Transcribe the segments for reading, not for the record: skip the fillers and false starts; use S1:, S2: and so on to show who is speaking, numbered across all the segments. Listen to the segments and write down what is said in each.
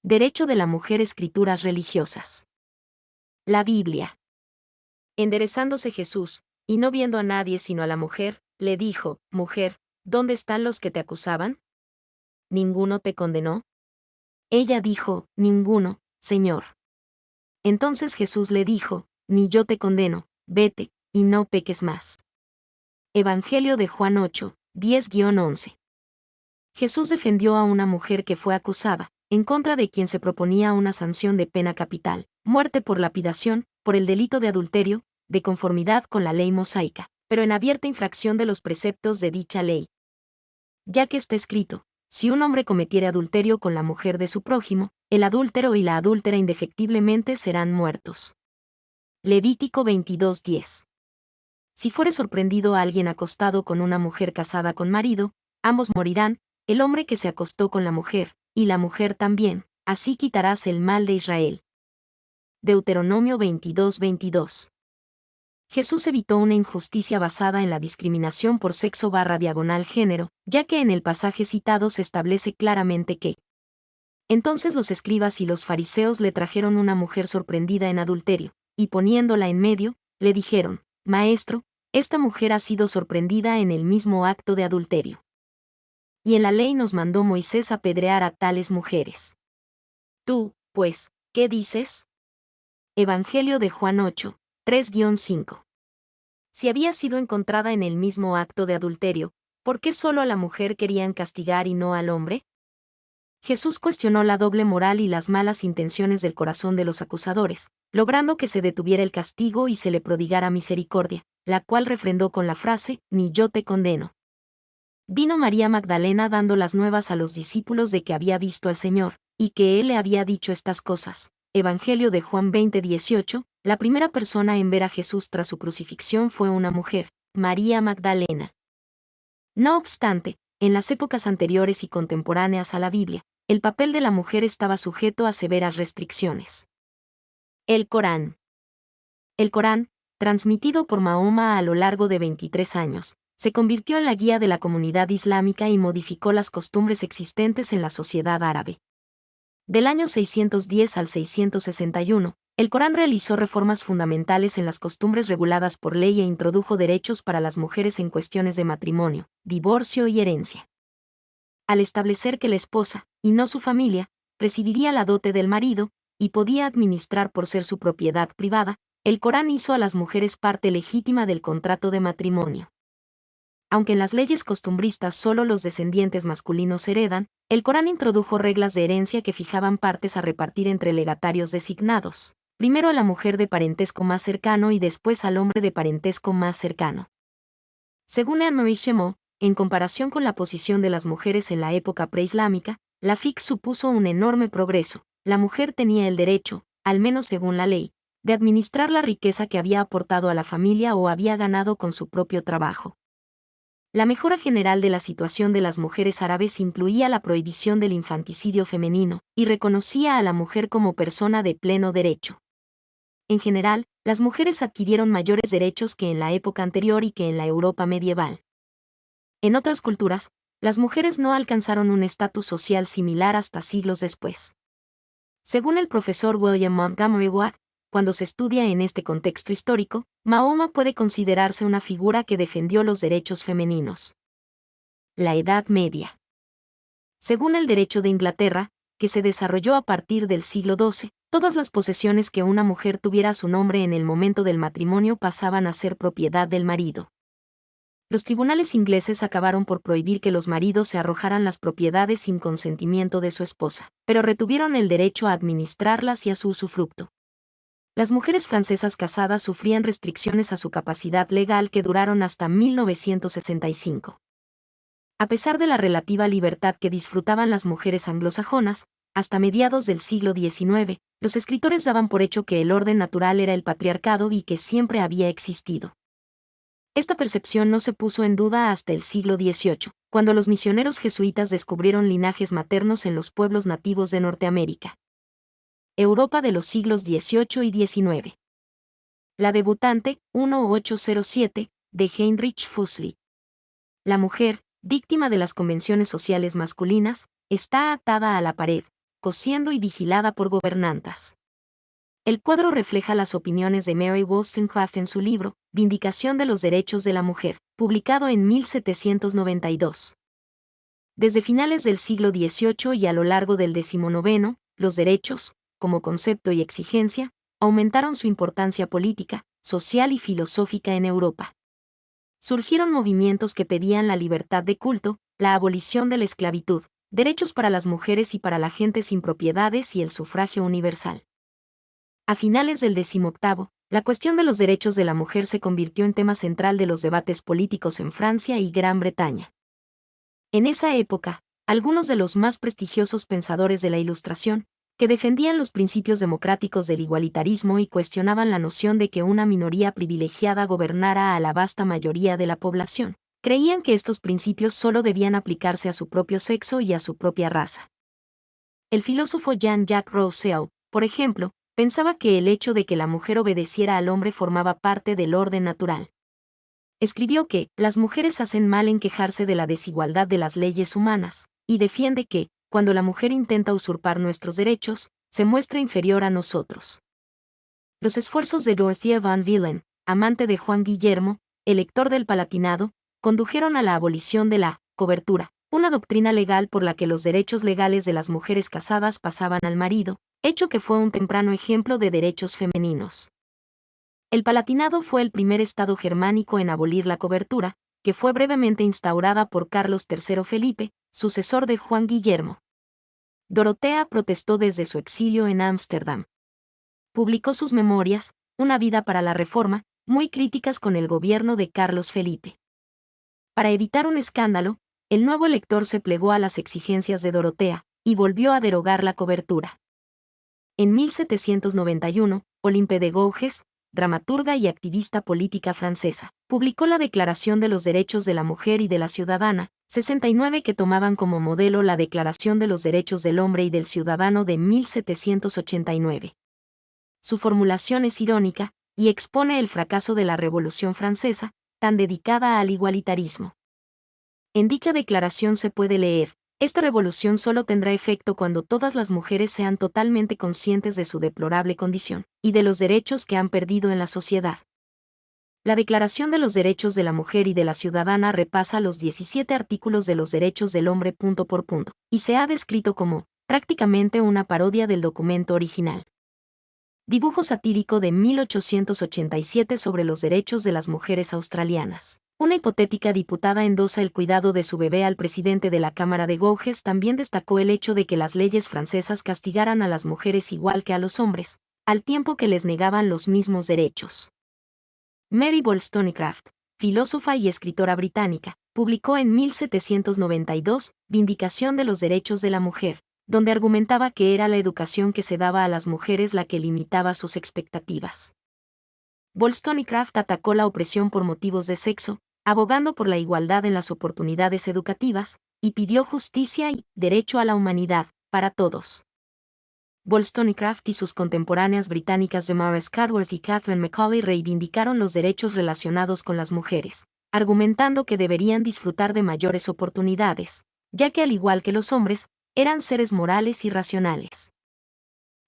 S1: Derecho de la mujer. Escrituras religiosas. La Biblia. Enderezándose Jesús, y no viendo a nadie sino a la mujer, le dijo: Mujer, ¿dónde están los que te acusaban? ¿Ninguno te condenó? Ella dijo: Ninguno, Señor. Entonces Jesús le dijo: Ni yo te condeno, vete, y no peques más. Evangelio de Juan 8, 10-11. Jesús defendió a una mujer que fue acusada, en contra de quien se proponía una sanción de pena capital, muerte por lapidación, por el delito de adulterio, de conformidad con la ley mosaica, pero en abierta infracción de los preceptos de dicha ley. Ya que está escrito: si un hombre cometiere adulterio con la mujer de su prójimo, el adúltero y la adúltera indefectiblemente serán muertos. Levítico 22:10. Si fuere sorprendido a alguien acostado con una mujer casada con marido, ambos morirán, el hombre que se acostó con la mujer, y la mujer también, así quitarás el mal de Israel. Deuteronomio 22:22. Jesús evitó una injusticia basada en la discriminación por sexo/género, ya que en el pasaje citado se establece claramente que. Entonces los escribas y los fariseos le trajeron una mujer sorprendida en adulterio, y poniéndola en medio, le dijeron: Maestro, esta mujer ha sido sorprendida en el mismo acto de adulterio. Y en la ley nos mandó Moisés apedrear a tales mujeres. Tú, pues, ¿qué dices? Evangelio de Juan 8, 3-5. Si había sido encontrada en el mismo acto de adulterio, ¿por qué solo a la mujer querían castigar y no al hombre? Jesús cuestionó la doble moral y las malas intenciones del corazón de los acusadores, logrando que se detuviera el castigo y se le prodigara misericordia, la cual refrendó con la frase: Ni yo te condeno. Vino María Magdalena dando las nuevas a los discípulos de que había visto al Señor, y que Él le había dicho estas cosas. Evangelio de Juan 20:18. La primera persona en ver a Jesús tras su crucifixión fue una mujer, María Magdalena. No obstante, en las épocas anteriores y contemporáneas a la Biblia, el papel de la mujer estaba sujeto a severas restricciones. El Corán. El Corán, transmitido por Mahoma a lo largo de 23 años, se convirtió en la guía de la comunidad islámica y modificó las costumbres existentes en la sociedad árabe. Del año 610 al 661, el Corán realizó reformas fundamentales en las costumbres reguladas por ley e introdujo derechos para las mujeres en cuestiones de matrimonio, divorcio y herencia. Al establecer que la esposa, y no su familia, recibiría la dote del marido, y podía administrar por ser su propiedad privada, el Corán hizo a las mujeres parte legítima del contrato de matrimonio. Aunque en las leyes costumbristas solo los descendientes masculinos heredan, el Corán introdujo reglas de herencia que fijaban partes a repartir entre legatarios designados, primero a la mujer de parentesco más cercano y después al hombre de parentesco más cercano. Según Anne-Marie Chemot, en comparación con la posición de las mujeres en la época preislámica, la fiqh supuso un enorme progreso. La mujer tenía el derecho, al menos según la ley, de administrar la riqueza que había aportado a la familia o había ganado con su propio trabajo. La mejora general de la situación de las mujeres árabes incluía la prohibición del infanticidio femenino, y reconocía a la mujer como persona de pleno derecho. En general, las mujeres adquirieron mayores derechos que en la época anterior y que en la Europa medieval. En otras culturas, las mujeres no alcanzaron un estatus social similar hasta siglos después. Según el profesor William Montgomery Watt, cuando se estudia en este contexto histórico, Mahoma puede considerarse una figura que defendió los derechos femeninos. La Edad Media. Según el derecho de Inglaterra, que se desarrolló a partir del siglo XII, todas las posesiones que una mujer tuviera a su nombre en el momento del matrimonio pasaban a ser propiedad del marido. Los tribunales ingleses acabaron por prohibir que los maridos se arrojaran las propiedades sin consentimiento de su esposa, pero retuvieron el derecho a administrarlas y a su usufructo. Las mujeres francesas casadas sufrían restricciones a su capacidad legal que duraron hasta 1965. A pesar de la relativa libertad que disfrutaban las mujeres anglosajonas, hasta mediados del siglo XIX, los escritores daban por hecho que el orden natural era el patriarcado y que siempre había existido. Esta percepción no se puso en duda hasta el siglo XVIII, cuando los misioneros jesuitas descubrieron linajes maternos en los pueblos nativos de Norteamérica. Europa de los siglos XVIII y XIX. La debutante, 1807, de Heinrich Fuseli. La mujer, víctima de las convenciones sociales masculinas, está atada a la pared, cosiendo y vigilada por gobernantas. El cuadro refleja las opiniones de Mary Wollstonecraft en su libro, Vindicación de los Derechos de la Mujer, publicado en 1792. Desde finales del siglo XVIII y a lo largo del XIX, los derechos, como concepto y exigencia, aumentaron su importancia política, social y filosófica en Europa. Surgieron movimientos que pedían la libertad de culto, la abolición de la esclavitud, derechos para las mujeres y para la gente sin propiedades y el sufragio universal. A finales del XVIII, la cuestión de los derechos de la mujer se convirtió en tema central de los debates políticos en Francia y Gran Bretaña. En esa época, algunos de los más prestigiosos pensadores de la Ilustración, que defendían los principios democráticos del igualitarismo y cuestionaban la noción de que una minoría privilegiada gobernara a la vasta mayoría de la población, creían que estos principios solo debían aplicarse a su propio sexo y a su propia raza. El filósofo Jean-Jacques Rousseau, por ejemplo, pensaba que el hecho de que la mujer obedeciera al hombre formaba parte del orden natural. Escribió que las mujeres hacen mal en quejarse de la desigualdad de las leyes humanas, y defiende que, cuando la mujer intenta usurpar nuestros derechos, se muestra inferior a nosotros. Los esfuerzos de Dorothea van Villen, amante de Juan Guillermo, elector del Palatinado, condujeron a la abolición de la cobertura, una doctrina legal por la que los derechos legales de las mujeres casadas pasaban al marido, hecho que fue un temprano ejemplo de derechos femeninos. El Palatinado fue el primer estado germánico en abolir la cobertura, que fue brevemente instaurada por Carlos III Felipe, sucesor de Juan Guillermo. Dorotea protestó desde su exilio en Ámsterdam. Publicó sus memorias, Una vida para la Reforma, muy críticas con el gobierno de Carlos Felipe. Para evitar un escándalo, el nuevo elector se plegó a las exigencias de Dorotea, y volvió a derogar la cobertura. En 1791, Olympe de Gouges, dramaturga y activista política francesa, publicó la Declaración de los Derechos de la Mujer y de la Ciudadana, 69, que tomaban como modelo la Declaración de los Derechos del Hombre y del Ciudadano de 1789. Su formulación es irónica, y expone el fracaso de la Revolución Francesa, tan dedicada al igualitarismo. En dicha declaración se puede leer: esta revolución solo tendrá efecto cuando todas las mujeres sean totalmente conscientes de su deplorable condición, y de los derechos que han perdido en la sociedad. La Declaración de los Derechos de la Mujer y de la Ciudadana repasa los 17 artículos de los derechos del hombre punto por punto, y se ha descrito como, prácticamente una parodia del documento original. Dibujo satírico de 1887 sobre los derechos de las mujeres australianas. Una hipotética diputada endosa el cuidado de su bebé al presidente de la Cámara de Gouges. También destacó el hecho de que las leyes francesas castigaran a las mujeres igual que a los hombres, al tiempo que les negaban los mismos derechos. Mary Wollstonecraft, filósofa y escritora británica, publicó en 1792 Vindicación de los Derechos de la Mujer, donde argumentaba que era la educación que se daba a las mujeres la que limitaba sus expectativas. Wollstonecraft atacó la opresión por motivos de sexo, abogando por la igualdad en las oportunidades educativas, y pidió justicia y derecho a la humanidad, para todos. Wollstonecraft y sus contemporáneas británicas Damaris Scudworth y Catherine Macaulay reivindicaron los derechos relacionados con las mujeres, argumentando que deberían disfrutar de mayores oportunidades, ya que al igual que los hombres, eran seres morales y racionales.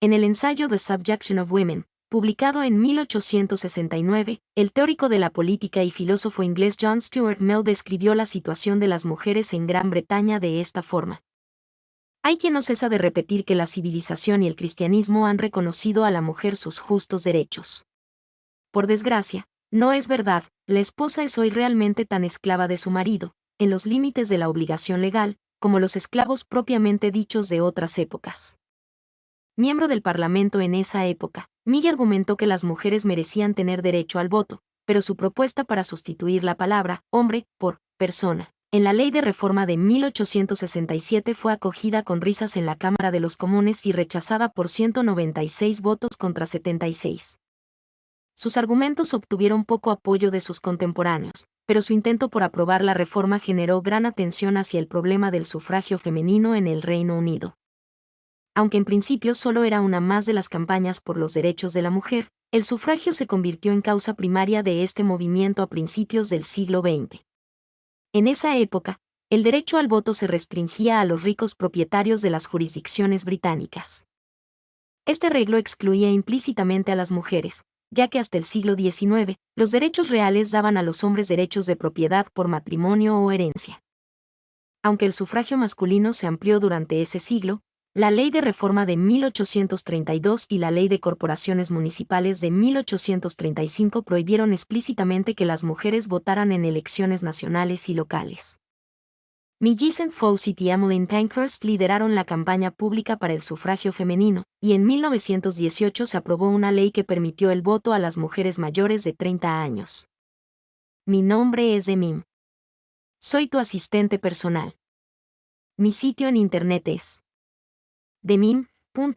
S1: En el ensayo The Subjection of Women, publicado en 1869, el teórico de la política y filósofo inglés John Stuart Mill describió la situación de las mujeres en Gran Bretaña de esta forma. Hay quien no cesa de repetir que la civilización y el cristianismo han reconocido a la mujer sus justos derechos. Por desgracia, no es verdad, la esposa es hoy realmente tan esclava de su marido, en los límites de la obligación legal, como los esclavos propiamente dichos de otras épocas. Miembro del Parlamento en esa época, Mill argumentó que las mujeres merecían tener derecho al voto, pero su propuesta para sustituir la palabra hombre por persona en la Ley de Reforma de 1867 fue acogida con risas en la Cámara de los Comunes y rechazada por 196 votos contra 76. Sus argumentos obtuvieron poco apoyo de sus contemporáneos, pero su intento por aprobar la reforma generó gran atención hacia el problema del sufragio femenino en el Reino Unido. Aunque en principio solo era una más de las campañas por los derechos de la mujer, el sufragio se convirtió en causa primaria de este movimiento a principios del siglo XX. En esa época, El derecho al voto se restringía a los ricos propietarios de las jurisdicciones británicas. Este arreglo excluía implícitamente a las mujeres, ya que hasta el siglo XIX, los derechos reales daban a los hombres derechos de propiedad por matrimonio o herencia. Aunque el sufragio masculino se amplió durante ese siglo, la Ley de Reforma de 1832 y la Ley de Corporaciones Municipales de 1835 prohibieron explícitamente que las mujeres votaran en elecciones nacionales y locales. Millicent Fawcett y Emmeline Pankhurst lideraron la campaña pública para el sufragio femenino, y en 1918 se aprobó una ley que permitió el voto a las mujeres mayores de 30 años. Mi nombre es Demim. Soy tu asistente personal. Mi sitio en internet es demim.es.tl